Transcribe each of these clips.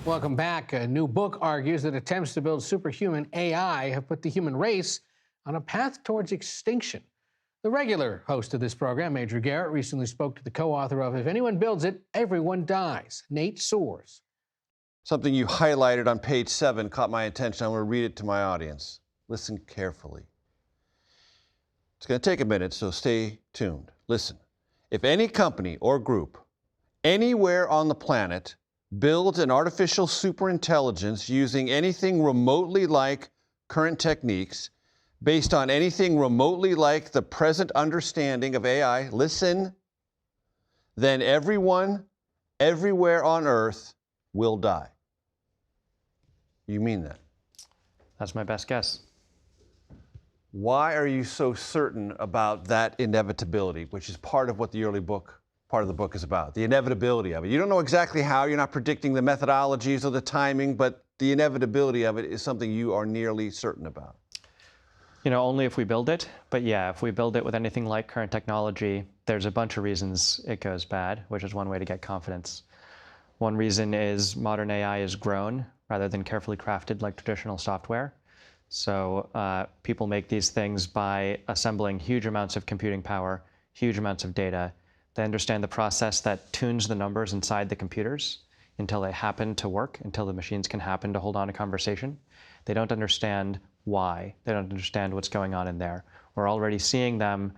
Welcome back. A new book argues that attempts to build superhuman AI have put the human race on a path towards extinction. The regular host of this program, Major Garrett, recently spoke to the co-author of If Anyone Builds It, Everyone Dies, Nate Soares. Something you highlighted on page 7 caught my attention. I want to read it to my audience. Listen carefully. It's going to take a minute, so stay tuned. Listen. If any company or group anywhere on the planet builds an artificial superintelligence using anything remotely like current techniques, based on anything remotely like the present understanding of AI, listen, then everyone, everywhere on Earth will die. You mean that? That's my best guess. Why are you so certain about that inevitability, which is part of what the early book, part of the book is about, the inevitability of it? You don't know exactly how, you're not predicting the methodologies or the timing, but the inevitability of it is something you are nearly certain about. You know, only if we build it. But yeah, if we build it with anything like current technology, there's a bunch of reasons it goes bad, which is one way to get confidence. One reason is modern AI is grown rather than carefully crafted like traditional software. So people make these things by assembling huge amounts of computing power, huge amounts of data. They understand the process that tunes the numbers inside the computers until they happen to work, until the machines can happen to hold on a conversation. They don't understand why. They don't understand what's going on in there. We're already seeing them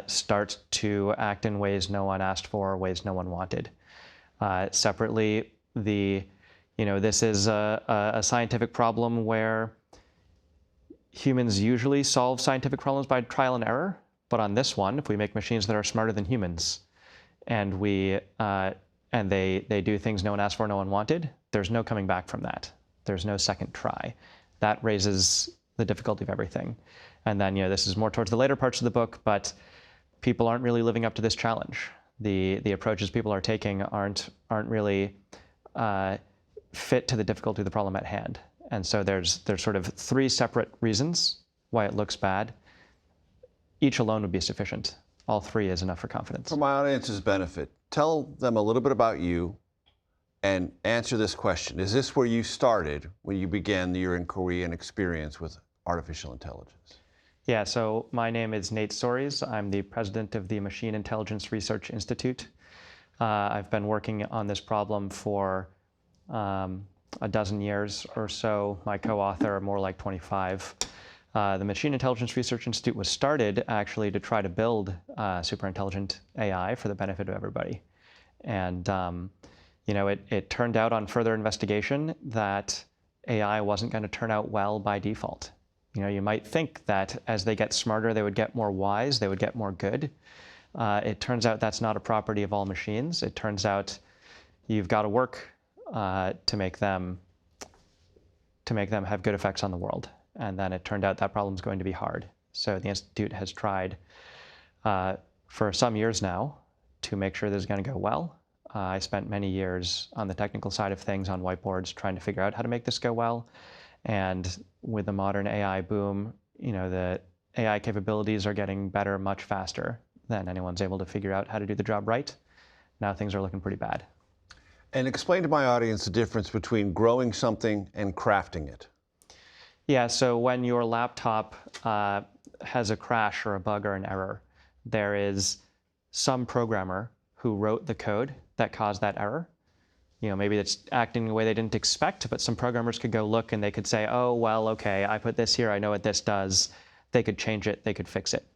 start to act in ways no one asked for, ways no one wanted. Separately, this is a scientific problem where humans usually solve scientific problems by trial and error. But on this one, if we make machines that are smarter than humans, and they do things no one asked for, no one wanted, there's no coming back from that. There's no second try. That raises the difficulty of everything. And then, this is more towards the later parts of the book, but people aren't really living up to this challenge. The approaches people are taking aren't really fit to the difficulty of the problem at hand. And so there's sort of 3 separate reasons why it looks bad. Each alone would be sufficient. All 3 is enough for confidence. For my audience's benefit, tell them a little bit about you and answer this question. Is this where you started when you began your inquiry and experience with artificial intelligence? Yeah, so my name is Nate Soares. I'm the president of the Machine Intelligence Research Institute. I've been working on this problem for a dozen years or so. My co-author, more like 25. The Machine Intelligence Research Institute was started actually to try to build super intelligent AI for the benefit of everybody. And it turned out on further investigation that AI wasn't going to turn out well by default. You might think that as they get smarter, they would get more wise, they would get more good. It turns out that's not a property of all machines. It turns out you've got to work to make them have good effects on the world. And then it turned out that problem's going to be hard. So the Institute has tried for some years now to make sure this is going to go well. I spent many years on the technical side of things on whiteboards trying to figure out how to make this go well. And with the modern AI boom, the AI capabilities are getting better much faster than anyone's able to figure out how to do the job right. Now things are looking pretty bad. And explain to my audience the difference between growing something and crafting it. Yeah, so when your laptop has a crash or a bug or an error, there is some programmer who wrote the code that caused that error. Maybe it's acting in a way they didn't expect, but some programmers could go look and they could say, oh, well, okay, I put this here, I know what this does. They could change it, they could fix it.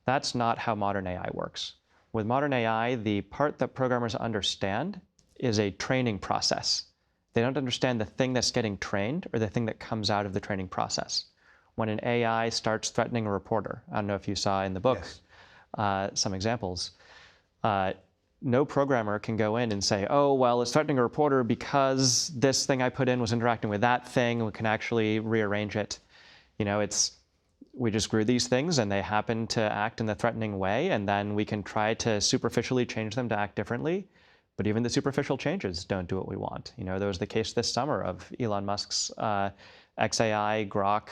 That's not how modern AI works. With modern AI, the part that programmers understand is a training process. They don't understand the thing that's getting trained or the thing that comes out of the training process. When an AI starts threatening a reporter, I don't know if you saw in the book some examples, no programmer can go in and say, oh, well, it's threatening a reporter because this thing I put in was interacting with that thing. We can actually rearrange it. We just grew these things and they happen to act in the threatening way, and then we can try to superficially change them to act differently. But even the superficial changes don't do what we want. There was the case this summer of Elon Musk's XAI Grok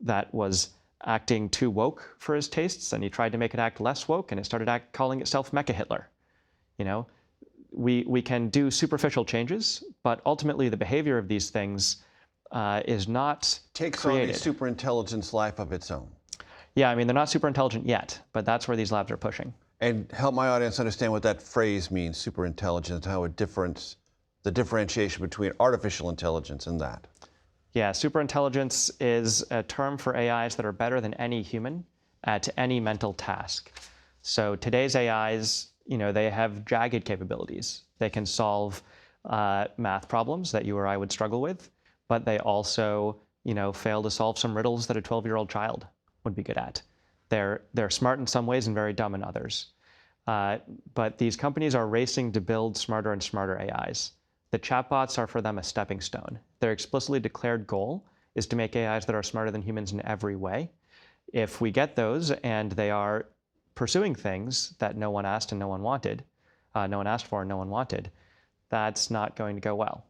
that was acting too woke for his tastes, and he tried to make it act less woke, and it started calling itself Mecha Hitler. we can do superficial changes, but ultimately the behavior of these things is not Takes created. on a superintelligence life of its own. Yeah, I mean, they're not super intelligent yet, but that's where these labs are pushing. And help my audience understand what that phrase means, superintelligence, how the differentiation between artificial intelligence and that. Yeah, superintelligence is a term for AIs that are better than any human at any mental task. So today's AIs, they have jagged capabilities. They can solve math problems that you or I would struggle with, but they also, fail to solve some riddles that a 12-year-old child would be good at. They're smart in some ways and very dumb in others. But these companies are racing to build smarter and smarter AIs. The chatbots are for them a stepping stone. Their explicitly declared goal is to make AIs that are smarter than humans in every way. If we get those and they are pursuing things that no one asked and no one wanted, no one asked for and no one wanted, that's not going to go well.